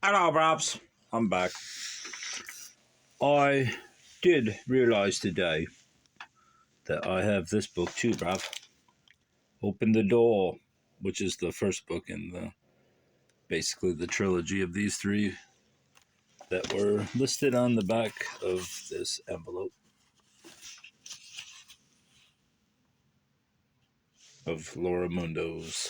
Hello, Brabs. I'm back. I did realise today that I have this book too, Brav. Open the Door, which is the first book in basically the trilogy of these three that were listed on the back of this envelope of Laura Mundo's.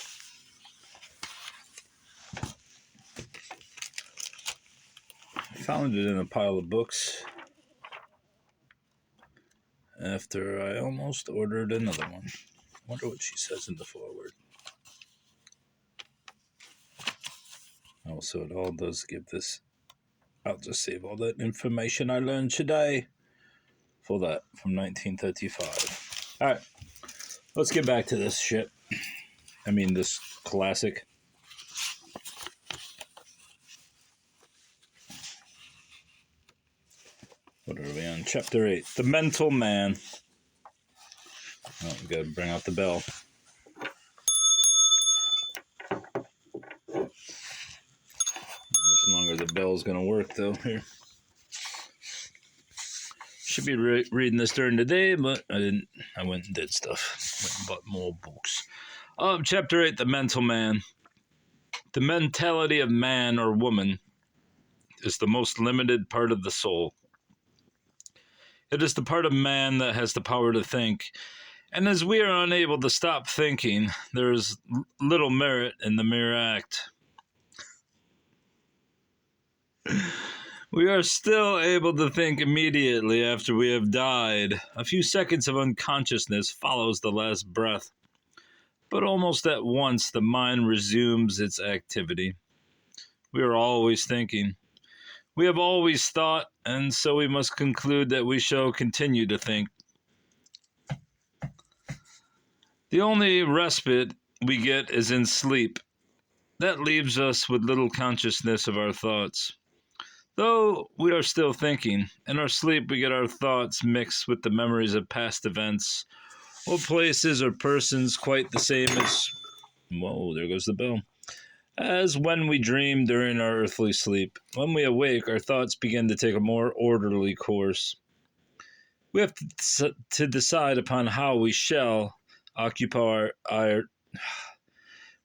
I found it in a pile of books after I almost ordered another one. Wonder what she says in the foreword. Also, it all does give this. I'll just save all that information I learned today for that from 1935. All right, let's get back to this shit. I mean, this classic. What are we on? Chapter 8. The Mental Man. Oh, we gotta bring out the bell. How much longer the bell's gonna work, though, here. Should be reading this during the day, but I didn't. I went and did stuff. Went and bought more books. Chapter 8. The Mental Man. The mentality of man or woman is the most limited part of the soul. It is the part of man that has the power to think, and as we are unable to stop thinking, there is little merit in the mere act. We are still able to think immediately after we have died. A few seconds of unconsciousness follows the last breath, but almost at once the mind resumes its activity. We are always thinking. We have always thought, and so we must conclude that we shall continue to think. The only respite we get is in sleep. That leaves us with little consciousness of our thoughts. Though we are still thinking, in our sleep we get our thoughts mixed with the memories of past events, or places or persons quite the same as... Whoa, there goes the bell. As when we dream during our earthly sleep. When we awake, our thoughts begin to take a more orderly course. We have to decide upon how we shall occupy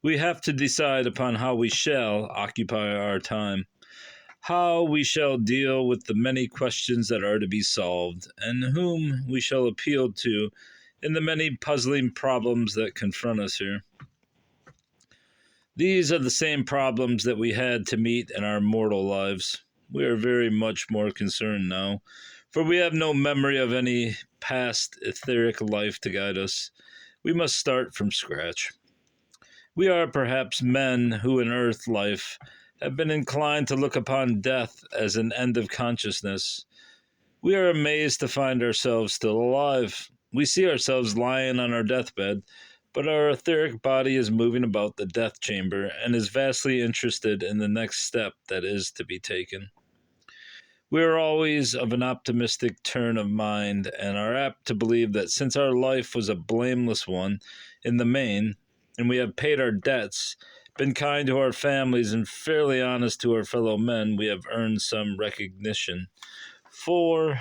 we have to decide upon how we shall occupy our time, how we shall deal with the many questions that are to be solved, and whom we shall appeal to in the many puzzling problems that confront us here. These are the same problems that we had to meet in our mortal lives. We are very much more concerned now, for we have no memory of any past etheric life to guide us. We must start from scratch. We are perhaps men who in earth life have been inclined to look upon death as an end of consciousness. We are amazed to find ourselves still alive. We see ourselves lying on our deathbed, but our etheric body is moving about the death chamber and is vastly interested in the next step that is to be taken. We are always of an optimistic turn of mind and are apt to believe that since our life was a blameless one in the main, and we have paid our debts, been kind to our families, and fairly honest to our fellow men, we have earned some recognition for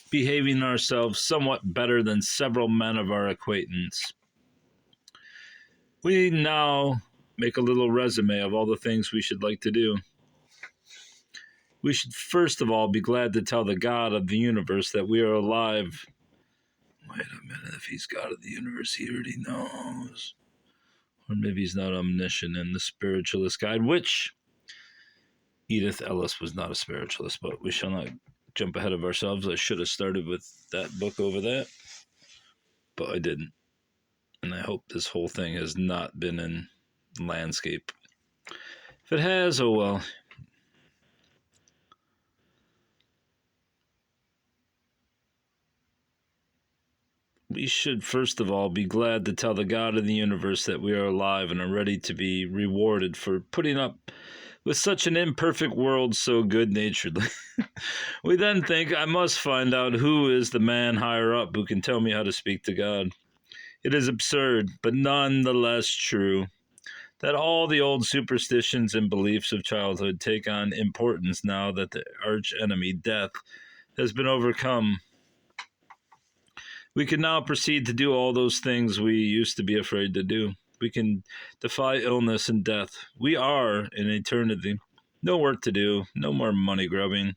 behaving ourselves somewhat better than several men of our acquaintance. We now make a little resume of all the things we should like to do. We should first of all be glad to tell the God of the universe that we are alive. Wait a minute, if he's God of the universe, he already knows. Or maybe he's not omniscient in the spiritualist guide, which Edith Ellis was not a spiritualist, but we shall not jump ahead of ourselves. I should have started with that book over that, but I didn't. And I hope this whole thing has not been in landscape. If it has, oh well. We should first of all be glad to tell the God of the universe that we are alive and are ready to be rewarded for putting up with such an imperfect world so good-naturedly. We then think, I must find out who is the man higher up who can tell me how to speak to God. It is absurd, but none the less true. that all the old superstitions and beliefs of childhood take on importance now that the arch enemy, death, has been overcome. We can now proceed to do all those things we used to be afraid to do. We can defy illness and death. We are in eternity. No work to do, no more money grubbing.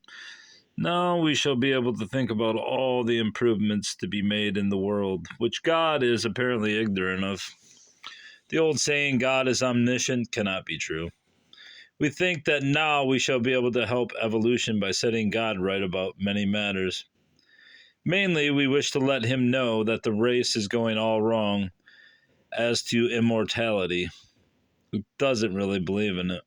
Now we shall be able to think about all the improvements to be made in the world, which God is apparently ignorant of. The old saying, God is omniscient, cannot be true. We think that now we shall be able to help evolution by setting God right about many matters. Mainly, we wish to let him know that the race is going all wrong as to immortality, who doesn't really believe in it.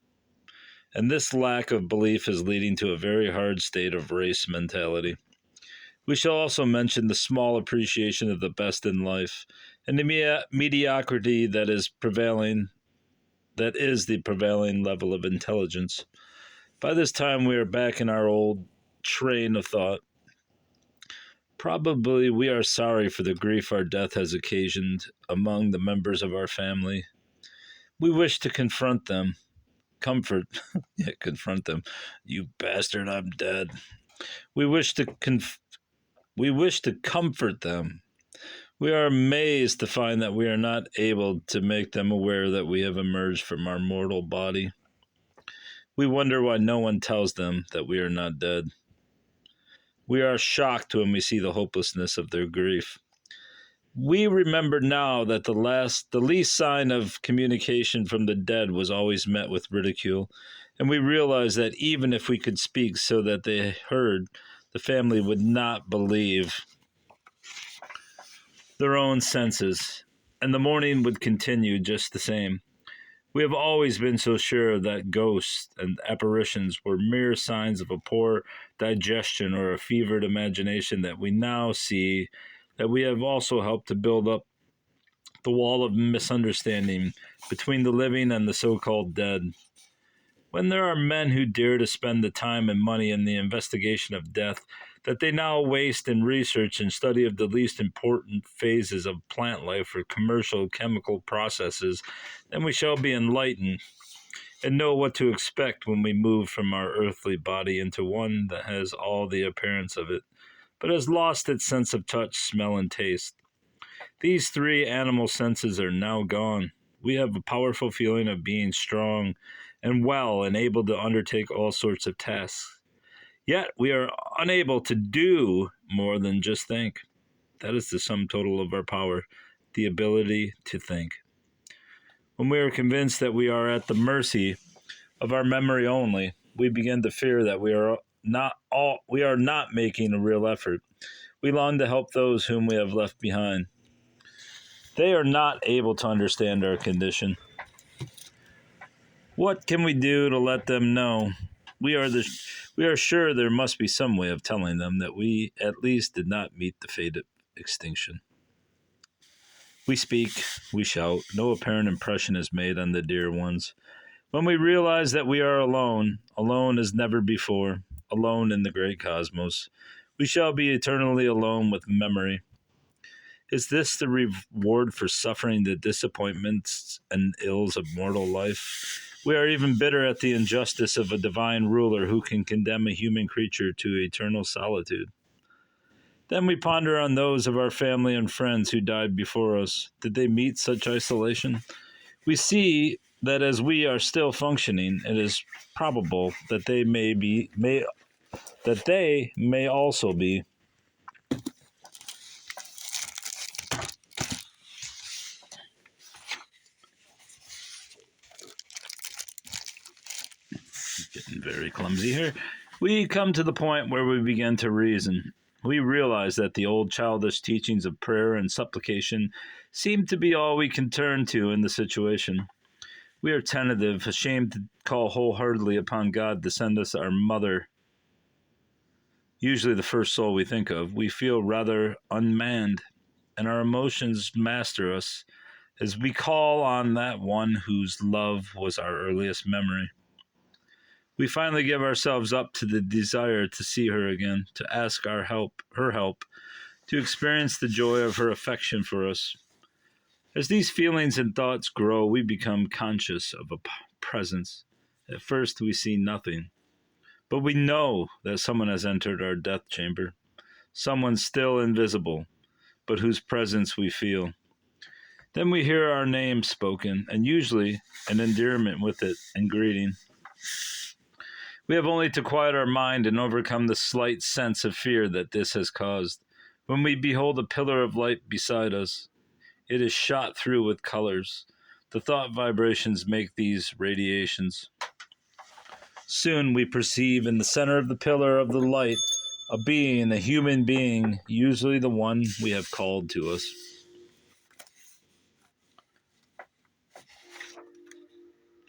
And this lack of belief is leading to a very hard state of race mentality. We shall also mention the small appreciation of the best in life and the mediocrity that is the prevailing level of intelligence. By this time, we are back in our old train of thought. Probably we are sorry for the grief our death has occasioned among the members of our family. We wish to confront them. Confront them. You bastard, I'm dead. We wish to comfort them. We are amazed to find that we are not able to make them aware that we have emerged from our mortal body. We wonder why no one tells them that we are not dead. We are shocked when we see the hopelessness of their grief. We remember now that the least sign of communication from the dead was always met with ridicule, and we realize that even if we could speak so that they heard, the family would not believe their own senses, and the mourning would continue just the same. We have always been so sure that ghosts and apparitions were mere signs of a poor digestion or a fevered imagination that we now see that we have also helped to build up the wall of misunderstanding between the living and the so-called dead. When there are men who dare to spend the time and money in the investigation of death that they now waste in research and study of the least important phases of plant life or commercial chemical processes, then we shall be enlightened and know what to expect when we move from our earthly body into one that has all the appearance of it, but has lost its sense of touch, smell, and taste. These three animal senses are now gone. We have a powerful feeling of being strong and well and able to undertake all sorts of tasks. Yet we are unable to do more than just think. That is the sum total of our power, the ability to think. When we are convinced that we are at the mercy of our memory only, we begin to fear that we are not making a real effort. We long to help those whom we have left behind. They are not able to understand our condition. What can we do to let them know? We are sure there must be some way of telling them that we at least did not meet the fate of extinction. We speak, we shout, no apparent impression is made on the dear ones. When we realize that we are alone, alone as never before, alone in the great cosmos, we shall be eternally alone with memory. Is this the reward for suffering the disappointments and ills of mortal life? We are even bitter at the injustice of a divine ruler who can condemn a human creature to eternal solitude. Then we ponder on those of our family and friends who died before us. Did they meet such isolation? We see that as we are still functioning, it is probable that they may also be. Getting very clumsy here. We come to the point where we begin to reason. We realize that the old childish teachings of prayer and supplication seem to be all we can turn to in the situation. We are tentative, ashamed to call wholeheartedly upon God to send us our mother, usually the first soul we think of. We feel rather unmanned, and our emotions master us as we call on that one whose love was our earliest memory. We finally give ourselves up to the desire to see her again, to ask her help, to experience the joy of her affection for us. As these feelings and thoughts grow, we become conscious of a presence. At first, we see nothing, but we know that someone has entered our death chamber, someone still invisible, but whose presence we feel. Then we hear our name spoken, and usually an endearment with it and greeting. We have only to quiet our mind and overcome the slight sense of fear that this has caused. When we behold a pillar of light beside us, it is shot through with colors. The thought vibrations make these radiations. Soon we perceive in the center of the pillar of the light a being, a human being, usually the one we have called to us.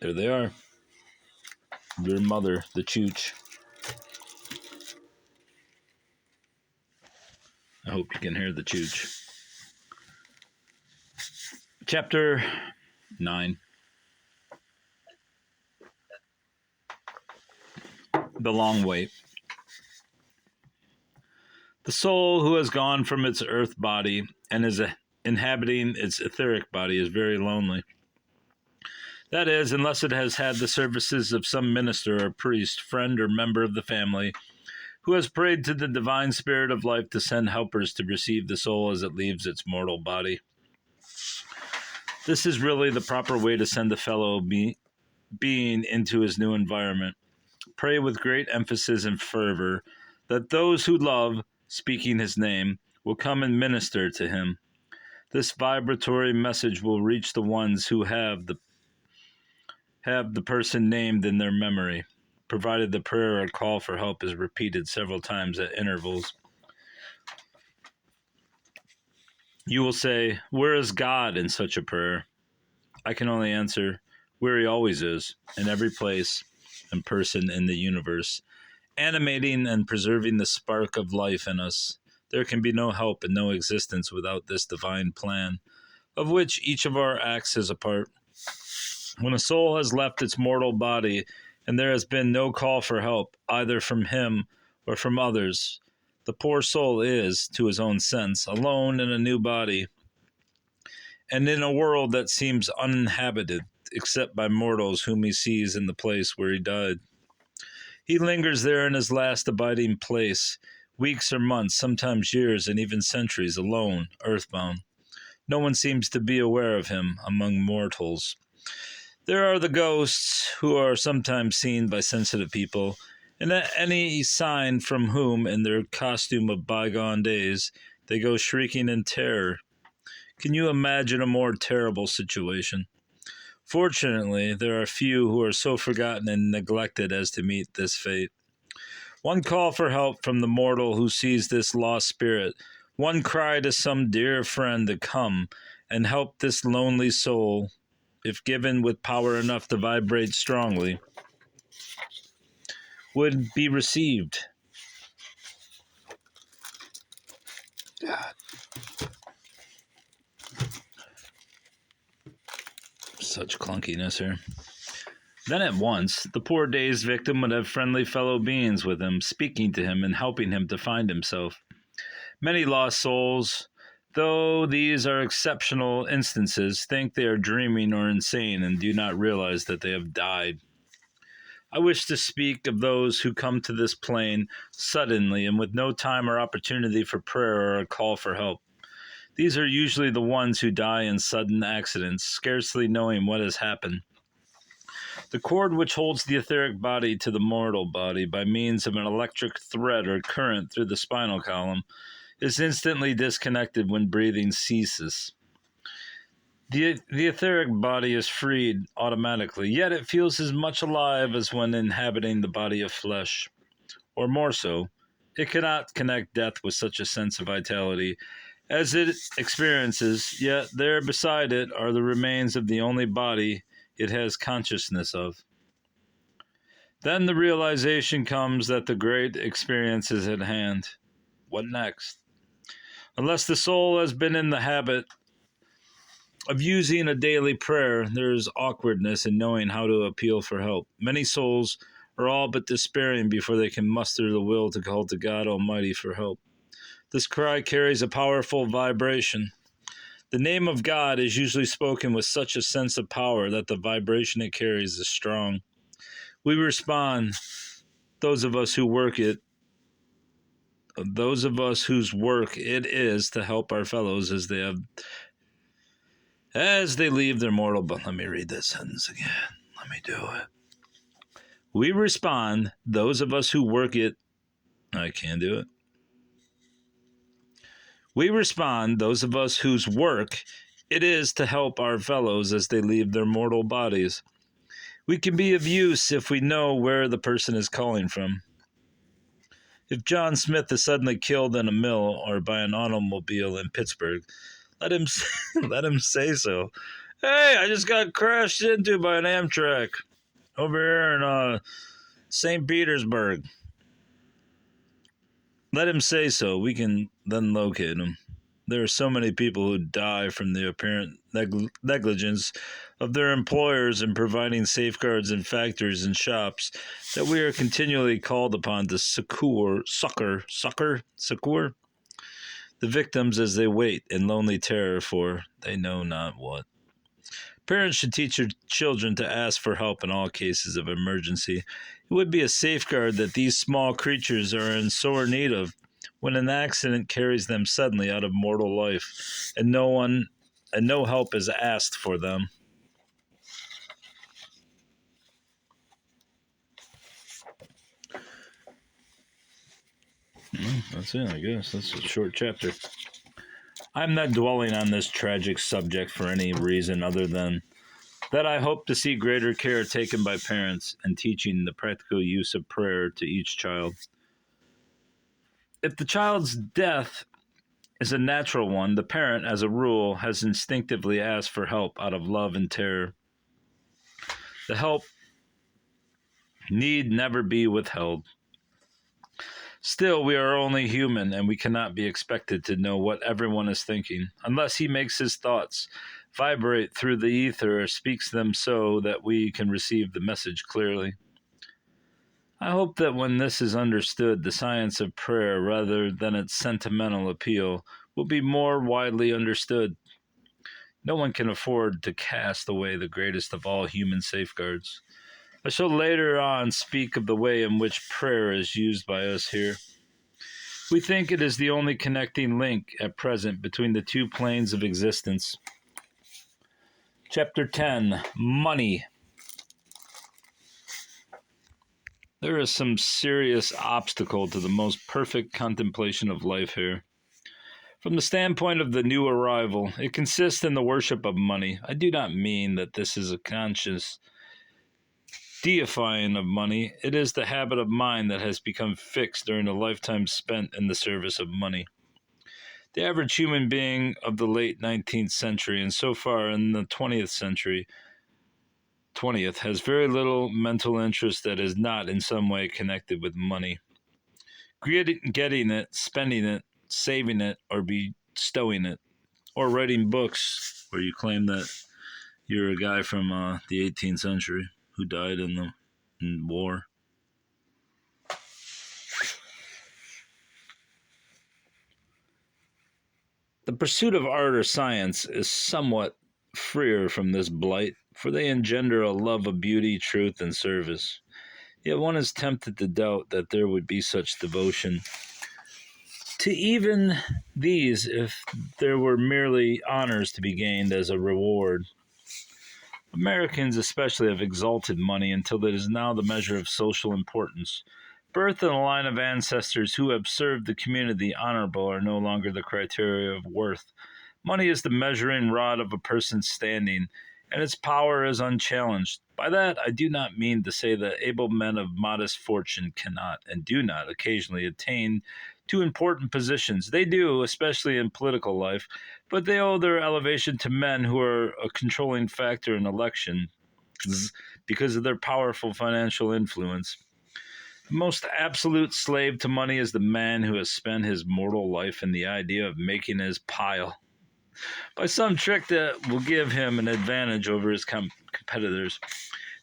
There they are. Your mother, the Chooch. I hope you can hear the Chooch. Chapter 9. The Long Wait. The soul who has gone from its earth body and is inhabiting its etheric body is very lonely. That is, unless it has had the services of some minister or priest, friend or member of the family, who has prayed to the divine spirit of life to send helpers to receive the soul as it leaves its mortal body. This is really the proper way to send a fellow being into his new environment. Pray with great emphasis and fervor that those who love, speaking his name, will come and minister to him. This vibratory message will reach the ones who have the person named in their memory, provided the prayer or call for help is repeated several times at intervals. You will say, "Where is God in such a prayer?" I can only answer, where he always is, in every place and person in the universe, animating and preserving the spark of life in us. There can be no help and no existence without this divine plan, of which each of our acts is a part. When a soul has left its mortal body, and there has been no call for help, either from him or from others, the poor soul is, to his own sense, alone in a new body, and in a world that seems uninhabited, except by mortals whom he sees in the place where he died. He lingers there in his last abiding place, weeks or months, sometimes years, and even centuries, alone, earthbound. No one seems to be aware of him among mortals. There are the ghosts, who are sometimes seen by sensitive people, and at any sign from whom, in their costume of bygone days, they go shrieking in terror. Can you imagine a more terrible situation? Fortunately, there are few who are so forgotten and neglected as to meet this fate. One call for help from the mortal who sees this lost spirit, one cry to some dear friend to come and help this lonely soul, if given with power enough to vibrate strongly, would be received. God. Such clunkiness here. Then at once, the poor dazed victim would have friendly fellow beings with him, speaking to him and helping him to find himself. Many lost souls, though these are exceptional instances, think they are dreaming or insane and do not realize that they have died. I wish to speak of those who come to this plane suddenly and with no time or opportunity for prayer or a call for help. These are usually the ones who die in sudden accidents, scarcely knowing what has happened. The cord which holds the etheric body to the mortal body by means of an electric thread or current through the spinal column is instantly disconnected when breathing ceases. The etheric body is freed automatically, yet it feels as much alive as when inhabiting the body of flesh. Or more so, it cannot connect death with such a sense of vitality as it experiences, yet there beside it are the remains of the only body it has consciousness of. Then the realization comes that the great experience is at hand. What next? Unless the soul has been in the habit of using a daily prayer, there is awkwardness in knowing how to appeal for help. Many souls are all but despairing before they can muster the will to call to God Almighty for help. This cry carries a powerful vibration. The name of God is usually spoken with such a sense of power that the vibration it carries is strong. We respond, those of us whose work it is to help our fellows as they leave their mortal body. Let me read that sentence again. Let me do it. We respond, those of us who work it. I can't do it. We respond, those of us whose work it is to help our fellows as they leave their mortal bodies. We can be of use if we know where the person is calling from. If John Smith is suddenly killed in a mill or by an automobile in Pittsburgh, let him let him say so. Hey, I just got crashed into by an Amtrak over here in St. Petersburg. Let him say so. We can then locate him. There are so many people who die from the apparent negligence of their employers in providing safeguards in factories and shops that we are continually called upon to succor the victims as they wait in lonely terror for they know not what. Parents should teach their children to ask for help in all cases of emergency. It would be a safeguard that these small creatures are in sore need of when an accident carries them suddenly out of mortal life, and no help is asked for them. That's it, I guess. That's a short chapter. I'm not dwelling on this tragic subject for any reason other than that I hope to see greater care taken by parents in teaching the practical use of prayer to each child. If the child's death is a natural one, the parent, as a rule, has instinctively asked for help out of love and terror. The help need never be withheld. Still, we are only human, and we cannot be expected to know what everyone is thinking, unless he makes his thoughts vibrate through the ether or speaks them so that we can receive the message clearly. I hope that when this is understood, the science of prayer, rather than its sentimental appeal, will be more widely understood. No one can afford to cast away the greatest of all human safeguards. I shall later on speak of the way in which prayer is used by us here. We think it is the only connecting link at present between the two planes of existence. Chapter 10, Money. There is some serious obstacle to the most perfect contemplation of life here. From the standpoint of the new arrival, it consists in the worship of money. I do not mean that this is a conscious deifying of money. It is the habit of mind that has become fixed during a lifetime spent in the service of money. The average human being of the late 19th century and so far in the 20th century has very little mental interest that is not in some way connected with money. Getting it, spending it, saving it, or bestowing it, or writing books where you claim that you're a guy from the 18th century who died in war. The pursuit of art or science is somewhat freer from this blight, for they engender a love of beauty, truth, and service. Yet one is tempted to doubt that there would be such devotion to even these if there were merely honors to be gained as a reward. Americans especially have exalted money until it is now the measure of social importance. Birth and a line of ancestors who have served the community honorable are no longer the criteria of worth. Money is the measuring rod of a person's standing, and its power is unchallenged. By that, I do not mean to say that able men of modest fortune cannot and do not occasionally attain to important positions. They do, especially in political life, but they owe their elevation to men who are a controlling factor in elections because of their powerful financial influence. The most absolute slave to money is the man who has spent his mortal life in the idea of making his pile by some trick that will give him an advantage over his competitors.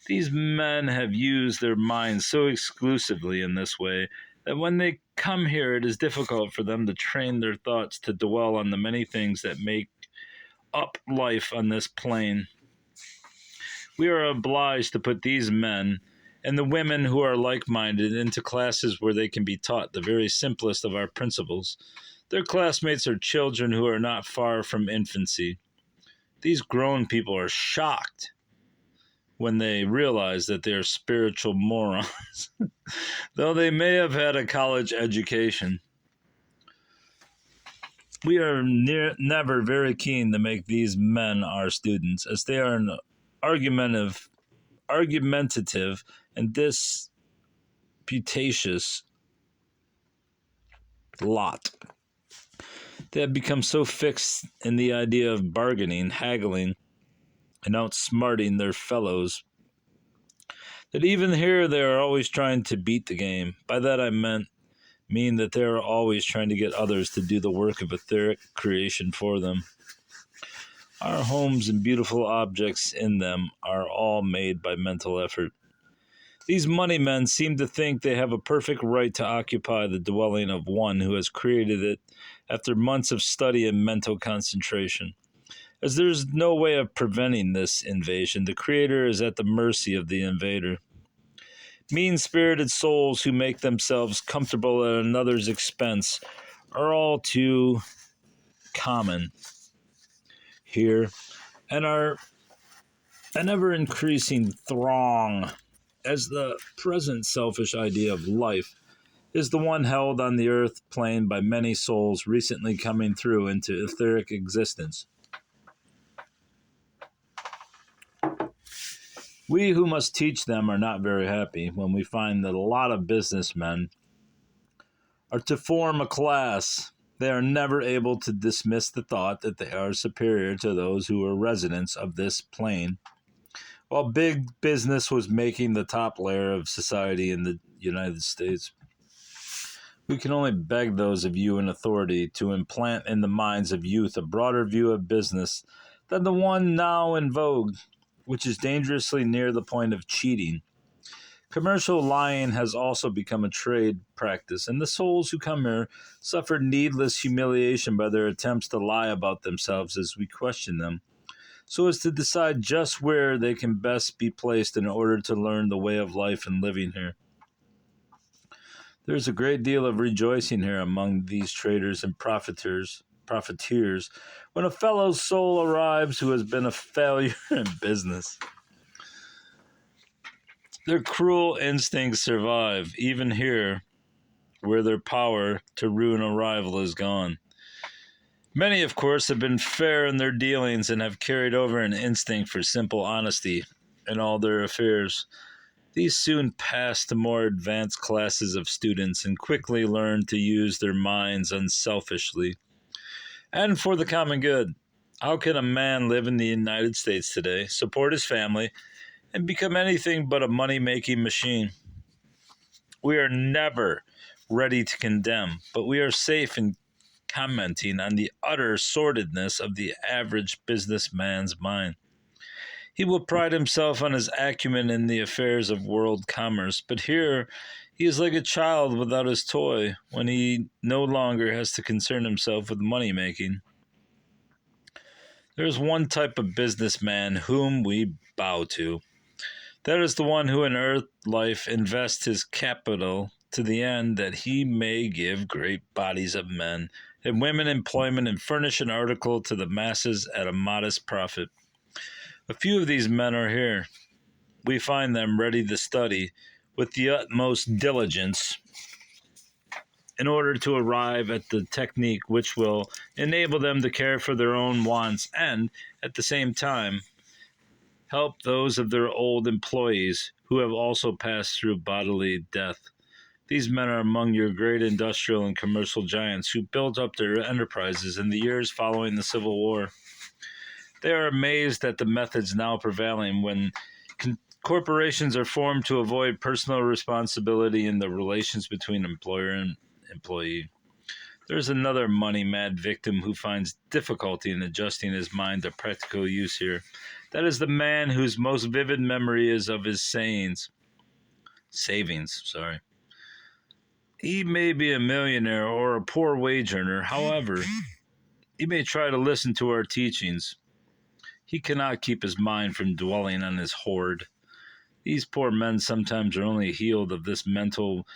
These men have used their minds so exclusively in this way that when they come here, it is difficult for them to train their thoughts to dwell on the many things that make up life on this plane. We are obliged to put these men and the women who are like-minded into classes where they can be taught the very simplest of our principles. Their classmates are children who are not far from infancy. These grown people are shocked when they realize that they are spiritual morons, though they may have had a college education. We are never very keen to make these men our students, as they are an argumentative and disputatious lot. They have become so fixed in the idea of bargaining, haggling, and outsmarting their fellows that even here they are always trying to beat the game. By that I mean that they are always trying to get others to do the work of etheric creation for them. Our homes and beautiful objects in them are all made by mental effort. These money men seem to think they have a perfect right to occupy the dwelling of one who has created it after months of study and mental concentration. As there is no way of preventing this invasion, the Creator is at the mercy of the invader. Mean-spirited souls who make themselves comfortable at another's expense are all too common here, and are an ever-increasing throng, as the present selfish idea of life is the one held on the earth plane by many souls recently coming through into etheric existence. We who must teach them are not very happy when we find that a lot of businessmen are to form a class. They are never able to dismiss the thought that they are superior to those who are residents of this plane. While big business was making the top layer of society in the United States, we can only beg those of you in authority to implant in the minds of youth a broader view of business than the one now in vogue, which is dangerously near the point of cheating. Commercial lying has also become a trade practice, and the souls who come here suffer needless humiliation by their attempts to lie about themselves as we question them, so as to decide just where they can best be placed in order to learn the way of life and living here. There is a great deal of rejoicing here among these traders and profiteers, when a fellow soul arrives who has been a failure in business. Their cruel instincts survive, even here, where their power to ruin a rival is gone. Many, of course, have been fair in their dealings and have carried over an instinct for simple honesty in all their affairs. These soon pass to more advanced classes of students and quickly learn to use their minds unselfishly and for the common good. How can a man live in the United States today, support his family, and become anything but a money-making machine? We are never ready to condemn, but we are safe in commenting on the utter sordidness of the average businessman's mind. He will pride himself on his acumen in the affairs of world commerce, but here he is like a child without his toy when he no longer has to concern himself with money-making. There is one type of businessman whom we bow to. That is the one who in earth life invests his capital to the end that he may give great bodies of men and women employment and furnish an article to the masses at a modest profit. A few of these men are here. We find them ready to study with the utmost diligence in order to arrive at the technique which will enable them to care for their own wants and, at the same time, help those of their old employees who have also passed through bodily death. These men are among your great industrial and commercial giants who built up their enterprises in the years following the Civil War. They are amazed at the methods now prevailing when corporations are formed to avoid personal responsibility in the relations between employer and employee. There is another money-mad victim who finds difficulty in adjusting his mind to practical use here. That is the man whose most vivid memory is of his savings. He may be a millionaire or a poor wage earner. However, he may try to listen to our teachings. He cannot keep his mind from dwelling on his hoard. These poor men sometimes are only healed of this mental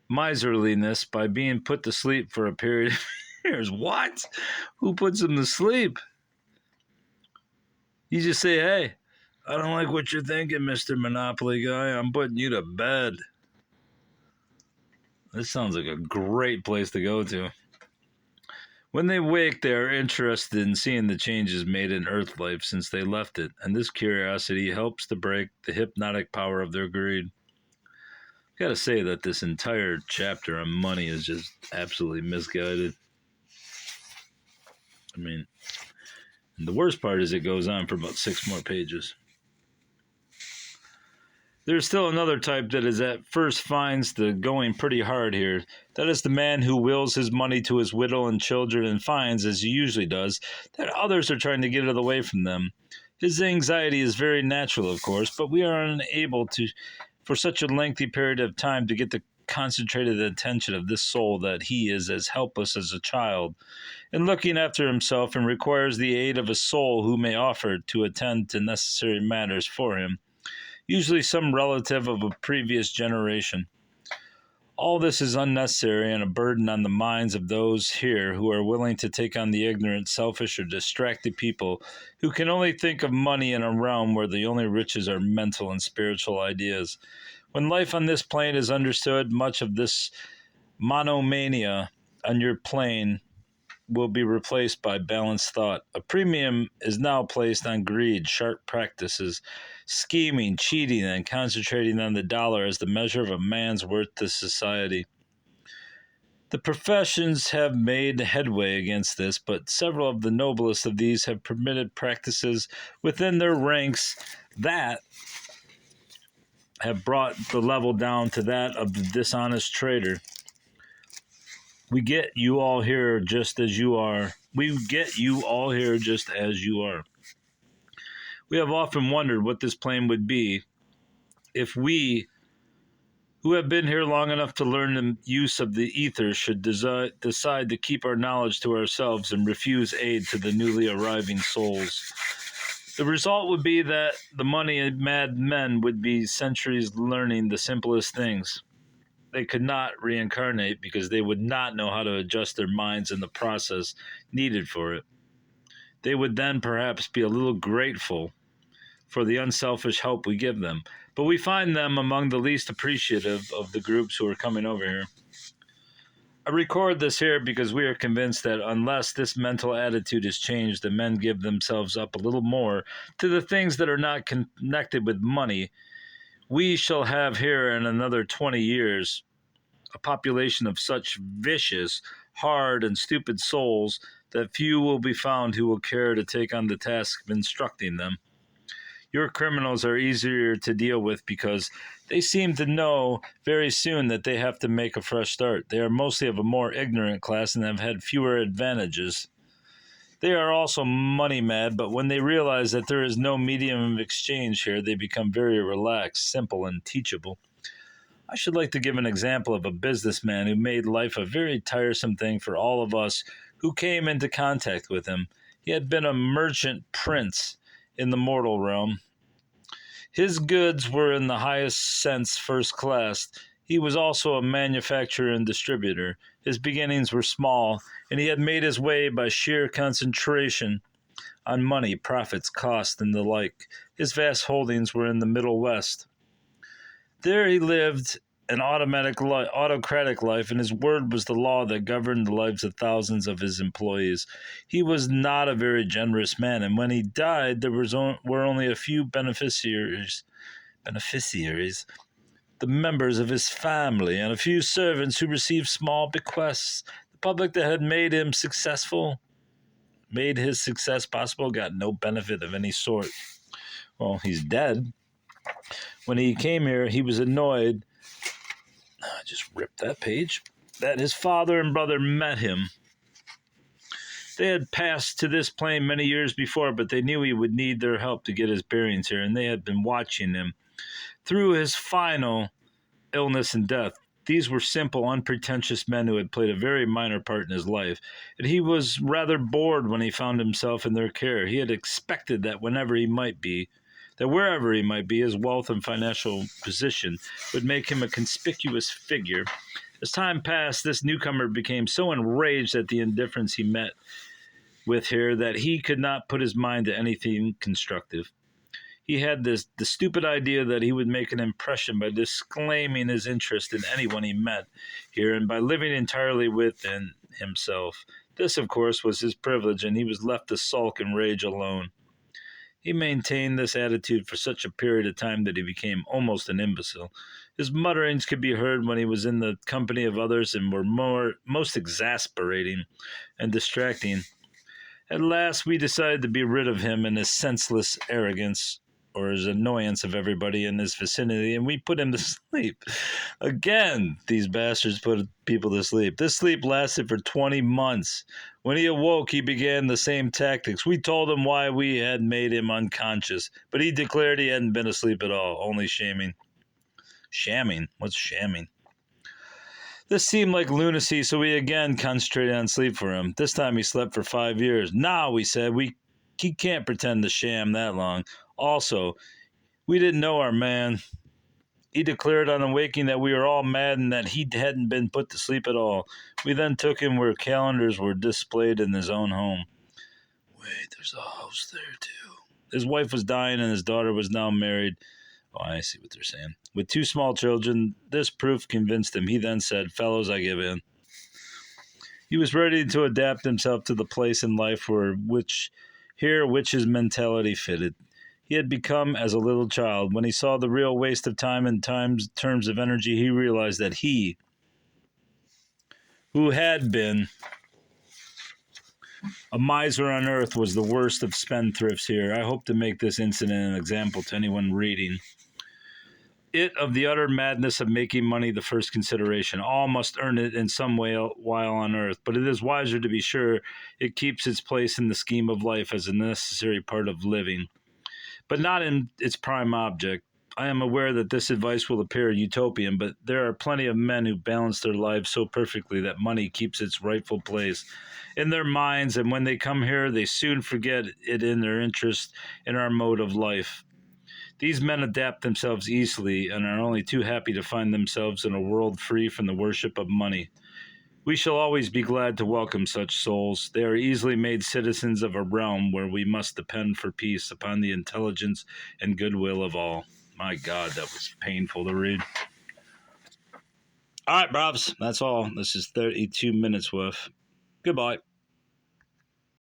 miserliness by being put to sleep for a period of years. What? Who puts them to sleep? You just say, hey, I don't like what you're thinking, Mr. Monopoly guy. I'm putting you to bed. This sounds like a great place to go to. When they wake, they are interested in seeing the changes made in Earth life since they left it, and this curiosity helps to break the hypnotic power of their greed. I've got to say that this entire chapter on money is just absolutely misguided. I mean, and the worst part is it goes on for about 6 more pages. There's still another type that is at first finds the going pretty hard here. That is the man who wills his money to his widow and children and finds, as he usually does, that others are trying to get it away from them. His anxiety is very natural, of course, but we are unable to, for such a lengthy period of time, to get the concentrated attention of this soul that he is as helpless as a child in looking after himself and requires the aid of a soul who may offer to attend to necessary matters for him, usually some relative of a previous generation. All this is unnecessary and a burden on the minds of those here who are willing to take on the ignorant, selfish, or distracted people who can only think of money in a realm where the only riches are mental and spiritual ideas. When life on this plane is understood, much of this monomania on your plane will be replaced by balanced thought. A premium is now placed on greed, sharp practices, scheming, cheating, and concentrating on the dollar as the measure of a man's worth to society. The professions have made headway against this, but several of the noblest of these have permitted practices within their ranks that have brought the level down to that of the dishonest trader. We get you all here just as you are. We get you all here just as you are. We have often wondered what this plane would be if we, who have been here long enough to learn the use of the ether, should decide to keep our knowledge to ourselves and refuse aid to the newly arriving souls. The result would be that the money-mad men would be centuries learning the simplest things. They could not reincarnate because they would not know how to adjust their minds in the process needed for it. They would then perhaps be a little grateful for the unselfish help we give them, but we find them among the least appreciative of the groups who are coming over here. I record this here because we are convinced that unless this mental attitude is changed, the men give themselves up a little more to the things that are not connected with money, we shall have here in another 20 years a population of such vicious, hard, and stupid souls that few will be found who will care to take on the task of instructing them. Your criminals are easier to deal with because they seem to know very soon that they have to make a fresh start. They are mostly of a more ignorant class and have had fewer advantages. They are also money mad, but when they realize that there is no medium of exchange here, they become very relaxed, simple, and teachable. I should like to give an example of a businessman who made life a very tiresome thing for all of us who came into contact with him. He had been a merchant prince in the mortal realm. His goods were in the highest sense first class. He was also a manufacturer and distributor. His beginnings were small, and he had made his way by sheer concentration on money, profits, cost, and the like. His vast holdings were in the Middle West. There he lived an autocratic life, and his word was the law that governed the lives of thousands of his employees. He was not a very generous man, and when he died, there were only a few beneficiaries, the members of his family, and a few servants who received small bequests. The public that had made his success possible, got no benefit of any sort. Well, he's dead. When he came here, he was annoyed. I just ripped that page. That his father and brother met him. They had passed to this plane many years before, but they knew he would need their help to get his bearings here, and they had been watching him through his final illness and death. These were simple, unpretentious men who had played a very minor part in his life, and he was rather bored when he found himself in their care. He had expected that wherever he might be, his wealth and financial position would make him a conspicuous figure. As time passed, this newcomer became so enraged at the indifference he met with here that he could not put his mind to anything constructive. He had the stupid idea that he would make an impression by disclaiming his interest in anyone he met here and by living entirely within himself. This, of course, was his privilege, and he was left to sulk and rage alone. He maintained this attitude for such a period of time that he became almost an imbecile. His mutterings could be heard when he was in the company of others and were most exasperating and distracting. At last, we decided to be rid of him and his senseless arrogance, or his annoyance of everybody in his vicinity, and we put him to sleep. Again, these bastards put people to sleep. This sleep lasted for 20 months. When he awoke, he began the same tactics. We told him why we had made him unconscious, but he declared he hadn't been asleep at all, only shamming. Shamming? What's shamming? This seemed like lunacy, so we again concentrated on sleep for him. This time he slept for 5 years. Now, we said, he can't pretend to sham that long. Also, we didn't know our man. He declared on awaking that we were all mad and that he hadn't been put to sleep at all. We then took him where calendars were displayed in his own home. Wait, there's a house there too. His wife was dying and his daughter was now married. Oh, I see what they're saying. With 2 small children, this proof convinced him. He then said, "Fellows, I give in." He was ready to adapt himself to the place in life which his mentality fitted. He had become as a little child. When he saw the real waste of time in terms of energy, he realized that he, who had been a miser on earth, was the worst of spendthrifts here. I hope to make this incident an example to anyone reading it of the utter madness of making money the first consideration. All must earn it in some way while on earth, but it is wiser to be sure it keeps its place in the scheme of life as a necessary part of living, but not in its prime object. I am aware that this advice will appear utopian, but there are plenty of men who balance their lives so perfectly that money keeps its rightful place in their minds, and when they come here, they soon forget it in their interest in our mode of life. These men adapt themselves easily and are only too happy to find themselves in a world free from the worship of money. We shall always be glad to welcome such souls. They are easily made citizens of a realm where we must depend for peace upon the intelligence and goodwill of all. My God, that was painful to read. All right, brovs, that's all. This is 32 minutes worth. Goodbye.